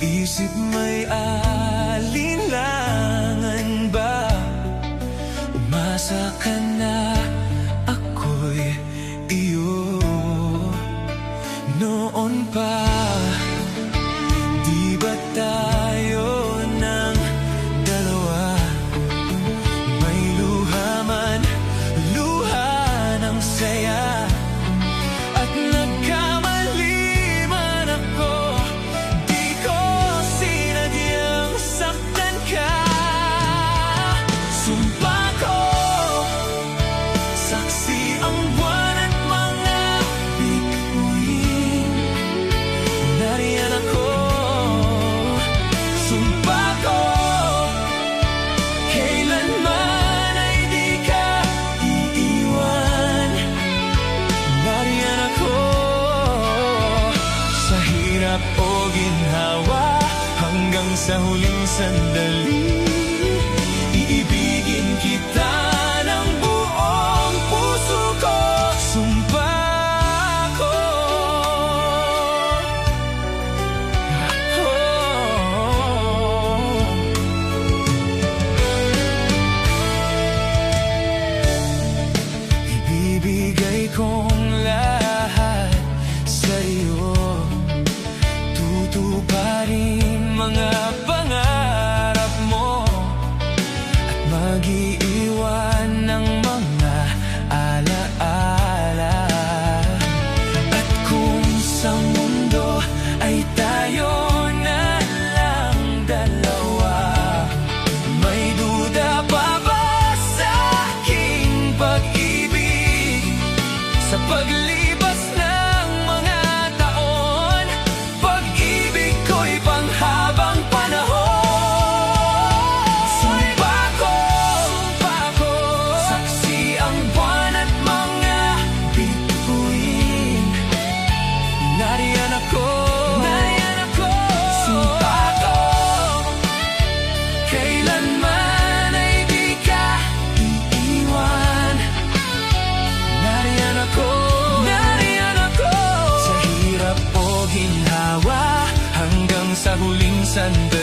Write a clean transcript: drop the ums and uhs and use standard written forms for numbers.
isip may alinlangan ba? Umasa ka na ako'y iyo. Noon pa, di ba tayo ng dalawa? May luha man, luha ng saya. At nagkamali man ako, di ko sinadyang saktan ka. Sumpa ko, saksi ang buwan at mga bituin. Nariyan ako, sumpa ko, kailanman ay di ka iiwan. Nariyan ako, sa hirap o ginhawa, hanggang sa huling sandali. Iibigin kita ng buong puso ko, sumpa ko. Ibibigay kong lahat sa'yo, tutuparin mga pangarap mo, at mag-iiwan ng mga alaala. At kung sa mundo ay tayo na lang dalawa, may duda pa ba sa aking pag-ibig? Sa paglibas ng mga taon, pag-ibig ko'y panghabang panahon. Sumpa ko, saksi ang buwan at mga bituin. Nariyan ako, sumpa ko, kailanman ay di ka iiwan. Nariyan ako, sa hirap o ginhawa, hanggang sa huling sandali.